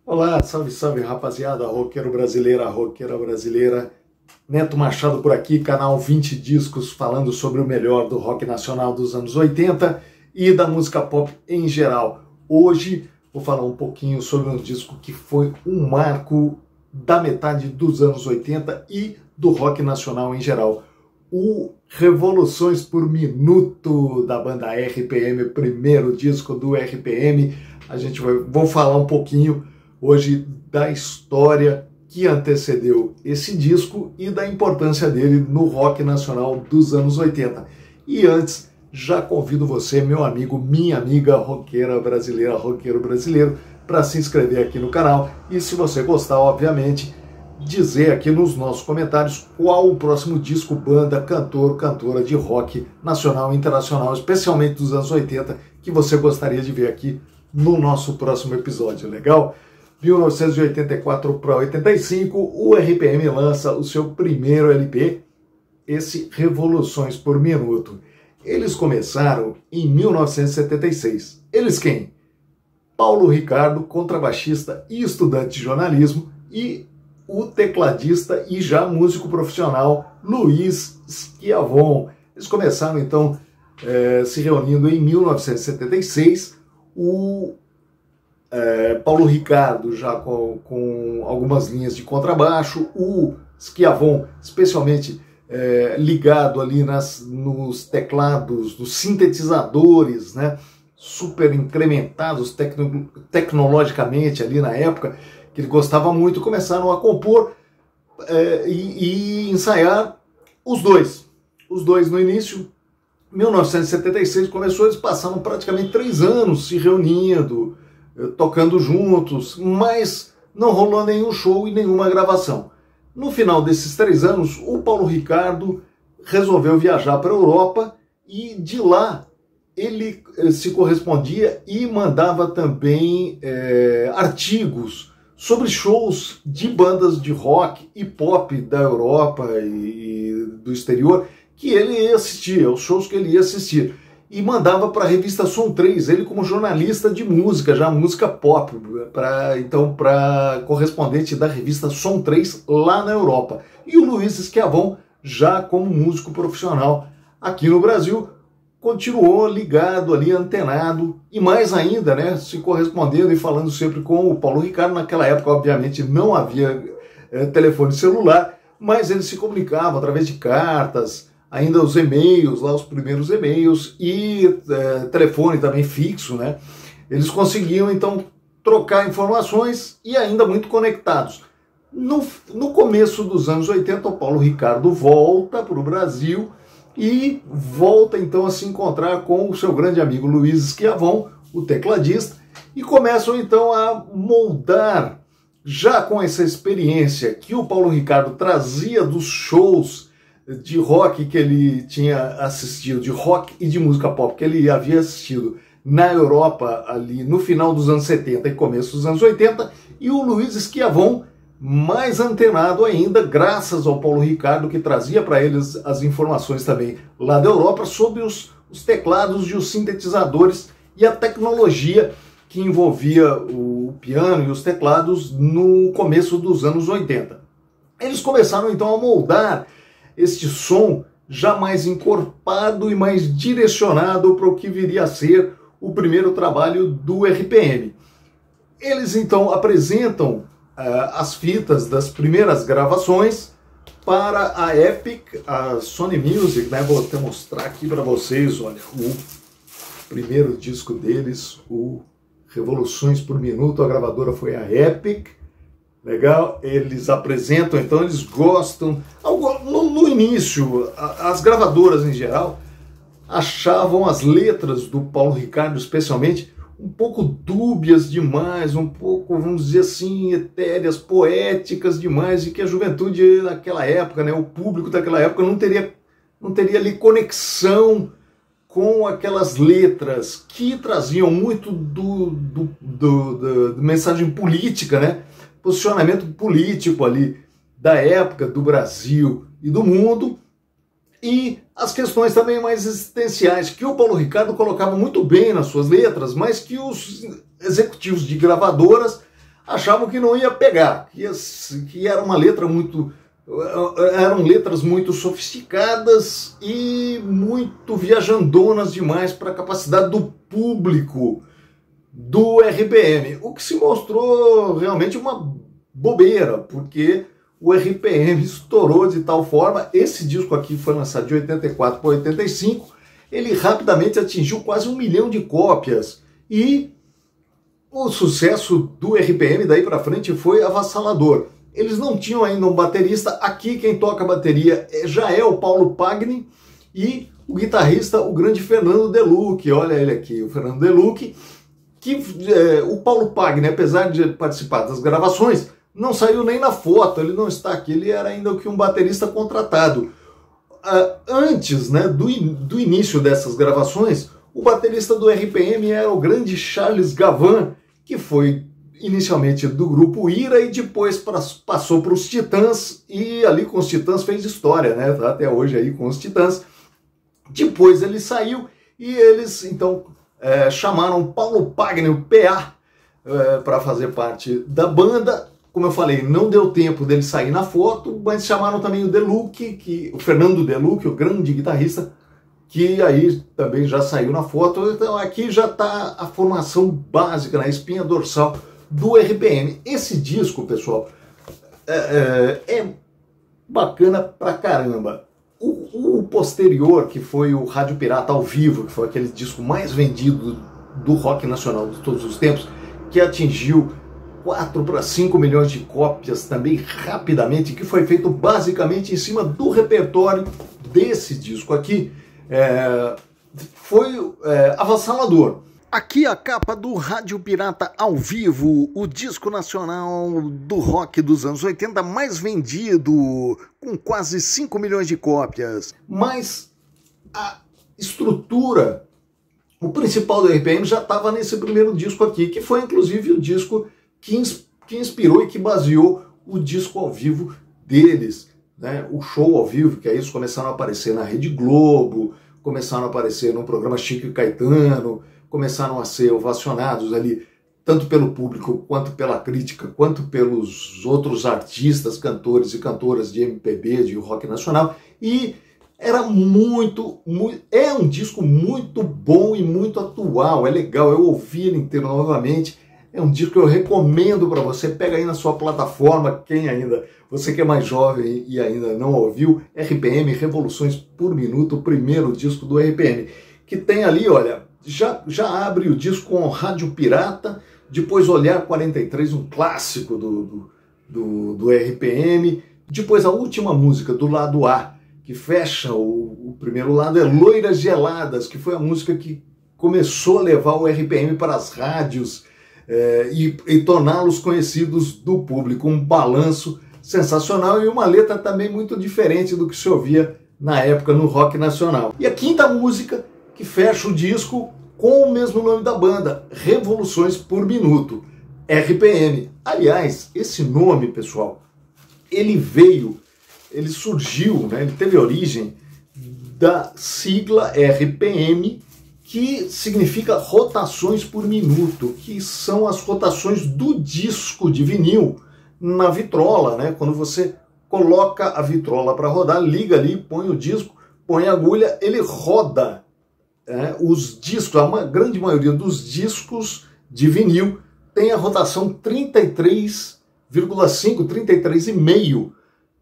Olá, salve, salve rapaziada, roqueiro brasileira, roqueira brasileira. Neto Machado por aqui, canal 20 Discos, falando sobre o melhor do rock nacional dos anos 80 e da música pop em geral. Hoje vou falar um pouquinho sobre um disco que foi um marco da metade dos anos 80 e do rock nacional em geral. O Revoluções por Minuto, da banda RPM, primeiro disco do RPM. Vou falar um pouquinho hoje da história que antecedeu esse disco e da importância dele no rock nacional dos anos 80. E antes, já convido você, meu amigo, minha amiga roqueira brasileira, roqueiro brasileiro, para se inscrever aqui no canal e, se você gostar, obviamente, dizer aqui nos nossos comentários qual o próximo disco, banda, cantor, cantora de rock nacional e internacional, especialmente dos anos 80, que você gostaria de ver aqui no nosso próximo episódio, legal? 1984 para 85, o RPM lança o seu primeiro LP, esse Revoluções por Minuto. Eles começaram em 1976. Eles quem? Paulo Ricardo, contrabaixista e estudante de jornalismo, e o tecladista e já músico profissional Luiz Schiavon. Eles começaram então se reunindo em 1976. Paulo Ricardo já com algumas linhas de contrabaixo, o Schiavon especialmente ligado ali nos teclados, nos sintetizadores, né, super incrementados tecnologicamente ali na época, que ele gostava muito. Começaram a compor e ensaiar os dois no início. 1976 começou, eles passaram praticamente 3 anos se reunindo, tocando juntos, mas não rolou nenhum show e nenhuma gravação. No final desses 3 anos, o Paulo Ricardo resolveu viajar para a Europa e de lá ele se correspondia e mandava também artigos sobre shows de bandas de rock e pop da Europa e do exterior que ele ia assistir, os shows que ele ia assistir. E mandava para a revista Som 3, ele como jornalista de música, já música pop, para correspondente da revista Som 3 lá na Europa. E o Luiz Schiavon, já como músico profissional aqui no Brasil, continuou ligado ali, antenado, e mais ainda, né, se correspondendo e falando sempre com o Paulo Ricardo. Naquela época, obviamente, não havia telefone celular, mas eles se comunicavam através de cartas, ainda os e-mails, lá os primeiros e-mails, e telefone também fixo, né? Eles conseguiam, então, trocar informações e ainda muito conectados. No começo dos anos 80, o Paulo Ricardo volta para o Brasil e volta, então, a se encontrar com o seu grande amigo Luiz Schiavon, o tecladista, e começam, então, a moldar, já com essa experiência que o Paulo Ricardo trazia dos shows de rock que ele tinha assistido, de rock e de música pop que ele havia assistido na Europa ali no final dos anos 70 e começo dos anos 80, e o Luiz Schiavon mais antenado ainda, graças ao Paulo Ricardo, que trazia para eles as informações também lá da Europa sobre os teclados e os sintetizadores e a tecnologia que envolvia o piano e os teclados no começo dos anos 80. Eles começaram então a moldar este som já mais encorpado e mais direcionado para o que viria a ser o primeiro trabalho do RPM. Eles então apresentam as fitas das primeiras gravações para a Epic, a Sony Music, né? Vou até mostrar aqui para vocês, olha, o primeiro disco deles, o Revoluções por Minuto, a gravadora foi a Epic. Legal, eles apresentam, então eles gostam. No início, as gravadoras em geral achavam as letras do Paulo Ricardo, especialmente, um pouco dúbias demais, um pouco, vamos dizer assim, etéreas, poéticas demais, e que a juventude daquela época, né, o público daquela época não teria ali conexão com aquelas letras que traziam muito do mensagem política, né? Posicionamento político ali da época do Brasil e do mundo, e as questões também mais existenciais que o Paulo Ricardo colocava muito bem nas suas letras, mas que os executivos de gravadoras achavam que não ia pegar, que era uma letra muito... eram letras muito sofisticadas e muito viajandonas demais para a capacidade do público do RPM, o que se mostrou realmente uma bobeira, porque o RPM estourou de tal forma. Esse disco aqui foi lançado de 84 para 85, ele rapidamente atingiu quase 1 milhão de cópias, e o sucesso do RPM daí para frente foi avassalador. Eles não tinham ainda um baterista. Aqui quem toca bateria já é o Paulo Pagni, e o guitarrista, o grande Fernando De Luque. Olha ele aqui, o Fernando De Luque, que o Paulo Pagni, apesar de participar das gravações, não saiu nem na foto, ele não está aqui, ele era ainda que um baterista contratado. Antes, né, do início dessas gravações, o baterista do RPM era o grande Charles Gavan, que foi inicialmente do grupo Ira e depois passou para os Titãs, e ali com os Titãs fez história, né? Tá até hoje aí com os Titãs. Depois ele saiu e eles então chamaram Paulo Pagni, o PA, para fazer parte da banda. Como eu falei, não deu tempo dele sair na foto, mas chamaram também o De Luque, o Fernando De Luque, o grande guitarrista, que aí também já saiu na foto. Então aqui já está a formação básica, na espinha dorsal do RPM. Esse disco, pessoal, é bacana pra caramba. O posterior, que foi o Rádio Pirata ao Vivo, que foi aquele disco mais vendido do rock nacional de todos os tempos, que atingiu 4 para 5 milhões de cópias também rapidamente, que foi feito basicamente em cima do repertório desse disco aqui, foi avassalador. Aqui a capa do Rádio Pirata ao Vivo, o disco nacional do rock dos anos 80 mais vendido, com quase 5 milhões de cópias. Mas a estrutura, o principal do RPM já estava nesse primeiro disco aqui, que foi inclusive o disco que inspirou e que baseou o disco ao vivo deles, né? O show ao vivo, que aí eles começaram a aparecer na Rede Globo, começaram a aparecer no programa Chico e Caetano, começaram a ser ovacionados ali, tanto pelo público, quanto pela crítica, quanto pelos outros artistas, cantores e cantoras de MPB, de rock nacional, e era é um disco muito bom e muito atual, é legal, eu ouvi ele inteiro novamente, é um disco que eu recomendo para você. Pega aí na sua plataforma, você que é mais jovem e ainda não ouviu, RPM, Revoluções por Minuto, o primeiro disco do RPM, que tem ali, olha, já abre o disco com Rádio Pirata, depois Olhar 43, um clássico do RPM, depois a última música do lado A, que fecha o primeiro lado, é Loiras Geladas, que foi a música que começou a levar o RPM para as rádios, e torná-los conhecidos do público. Um balanço sensacional e uma letra também muito diferente do que se ouvia na época no rock nacional. E a quinta música, que fecha o disco com o mesmo nome da banda, Revoluções por Minuto, RPM. Aliás, esse nome, pessoal, ele surgiu, né, ele teve origem da sigla RPM, que significa rotações por minuto, que são as rotações do disco de vinil na vitrola, né? Quando você coloca a vitrola para rodar, liga ali, põe o disco, põe a agulha, ele roda. Os discos, a grande maioria dos discos de vinil tem a rotação 33,5,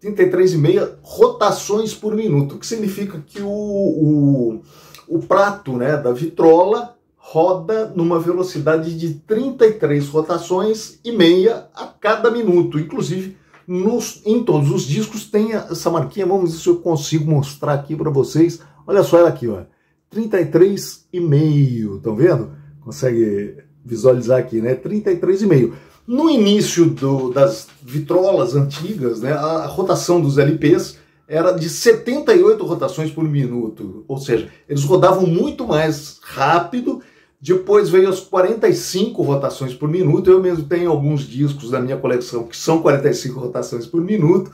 33,5 rotações por minuto, que significa que o prato, né, da vitrola roda numa velocidade de 33 rotações e meia a cada minuto. Inclusive, em todos os discos tem essa marquinha. Vamos ver se eu consigo mostrar aqui para vocês. Olha só ela aqui, ó, 33,5. Estão vendo? Consegue visualizar aqui, né? 33,5. No início das vitrolas antigas, né, a rotação dos LPs era de 78 rotações por minuto, ou seja, eles rodavam muito mais rápido. Depois veio as 45 rotações por minuto. Eu mesmo tenho alguns discos da minha coleção que são 45 rotações por minuto,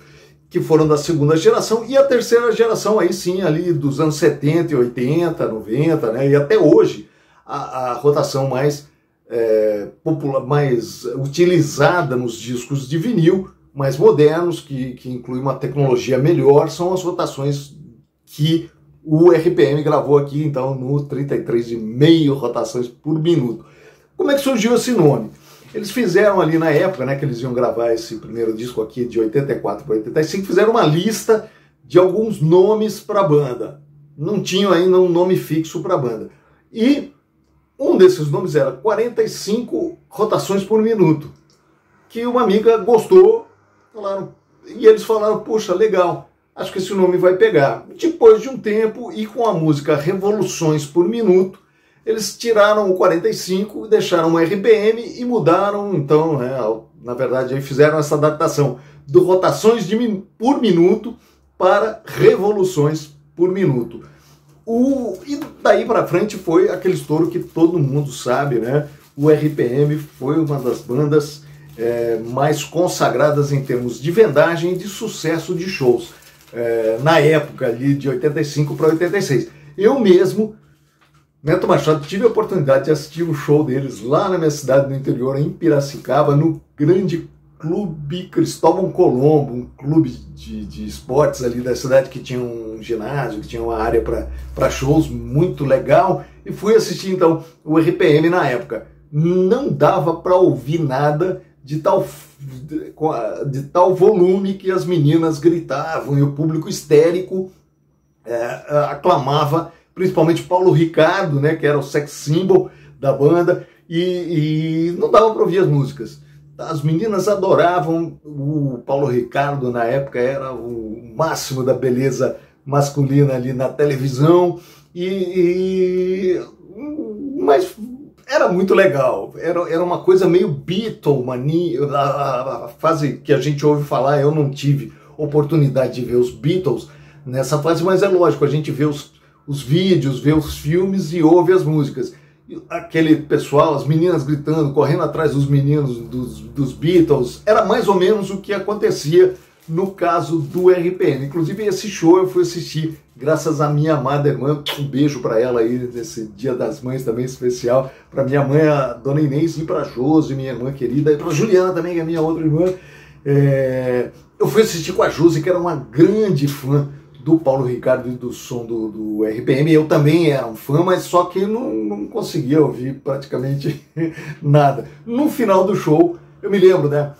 que foram da segunda geração, e a terceira geração aí sim, ali dos anos 70, 80, 90, né, e até hoje a rotação mais mais utilizada nos discos de vinil, mais modernos, que inclui uma tecnologia melhor, são as rotações que o RPM gravou aqui, então, no 33,5 rotações por minuto. Como é que surgiu esse nome? Eles fizeram ali na época, né, que eles iam gravar esse primeiro disco aqui de 84 para 85, fizeram uma lista de alguns nomes para a banda. Não tinham ainda um nome fixo para a banda. E um desses nomes era 45 rotações por minuto, que uma amiga gostou, e eles falaram, poxa, legal, acho que esse nome vai pegar. Depois de um tempo, e com a música Revoluções por Minuto, eles tiraram o 45 e deixaram o RPM e mudaram, então, né, na verdade, aí fizeram essa adaptação do Rotações por Minuto para Revoluções por Minuto. E daí para frente foi aquele estouro que todo mundo sabe, né? O RPM foi uma das bandas mais consagradas em termos de vendagem e de sucesso de shows, na época ali de 85 para 86. Eu mesmo, Neto Machado, tive a oportunidade de assistir um show deles lá na minha cidade do interior, em Piracicaba, no grande Clube Cristóvão Colombo, um clube de esportes ali da cidade que tinha um ginásio, que tinha uma área para shows muito legal, e fui assistir então o RPM na época. Não dava para ouvir nada de tal volume que as meninas gritavam e o público histérico aclamava, principalmente Paulo Ricardo, né, que era o sex symbol da banda, e não dava para ouvir as músicas. As meninas adoravam, o Paulo Ricardo na época era o máximo da beleza masculina ali na televisão, mas era muito legal, era uma coisa meio Beatlemania, a fase que a gente ouve falar. Eu não tive oportunidade de ver os Beatles nessa fase, mas é lógico, a gente vê os vídeos, vê os filmes e ouve as músicas. Aquele pessoal, as meninas gritando, correndo atrás dos meninos dos Beatles, era mais ou menos o que acontecia no caso do RPM. Inclusive esse show eu fui assistir graças à minha amada irmã, um beijo para ela aí nesse Dia das Mães também especial, para minha mãe, a dona Inês, e para a Josi, minha irmã querida, e para a Juliana também, que é minha outra irmã. Eu fui assistir com a Josi, que era uma grande fã do Paulo Ricardo e do som do RPM. Eu também era um fã, mas só que não conseguia ouvir praticamente nada. No final do show, eu me lembro, né?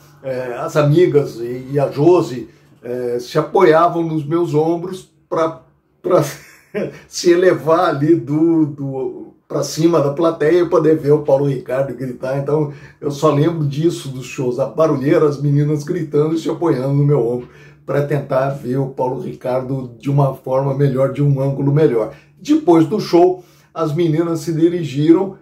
As amigas e a Josi se apoiavam nos meus ombros para se elevar ali para cima da plateia e poder ver o Paulo Ricardo gritar. Então eu só lembro disso, dos shows, a barulheira, as meninas gritando e se apoiando no meu ombro, para tentar ver o Paulo Ricardo de uma forma melhor, de um ângulo melhor. Depois do show, as meninas se dirigiram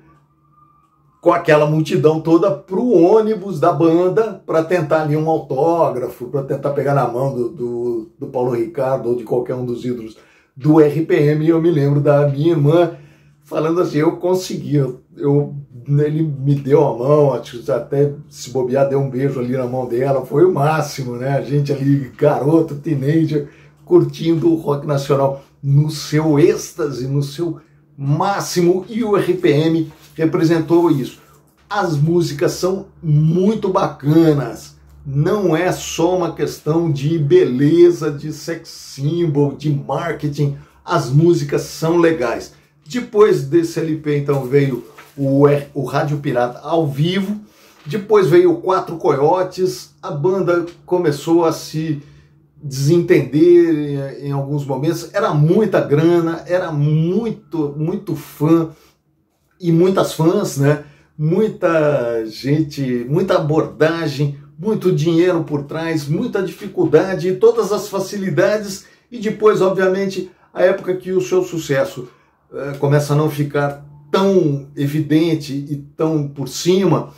com aquela multidão toda para o ônibus da banda para tentar ali um autógrafo, para tentar pegar na mão do Paulo Ricardo ou de qualquer um dos ídolos do RPM. E eu me lembro da minha irmã falando assim, eu consegui, ele me deu a mão, até se bobear, deu um beijo ali na mão dela, foi o máximo, né? A gente ali, garoto, teenager, curtindo o rock nacional no seu êxtase, no seu máximo, e o RPM representou isso. As músicas são muito bacanas, não é só uma questão de beleza, de sex symbol, de marketing, as músicas são legais. Depois desse LP, então, veio o Rádio Pirata ao vivo, depois veio o Quatro Coiotes, a banda começou a se desentender em alguns momentos, era muita grana, era muito fã e muitas fãs, né? Muita gente, muita abordagem, muito dinheiro por trás, muita dificuldade e todas as facilidades, e depois, obviamente, a época que o seu sucesso começa a não ficar tão evidente e tão por cima,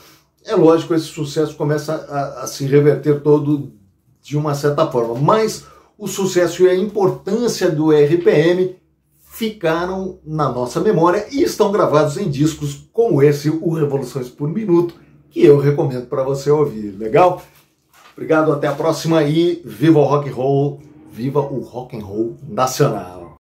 é lógico, esse sucesso começa a se reverter todo de uma certa forma. Mas o sucesso e a importância do RPM ficaram na nossa memória e estão gravados em discos como esse, o Revoluções por Minuto, que eu recomendo para você ouvir. Legal? Obrigado, até a próxima e viva o rock and roll, viva o rock and roll nacional.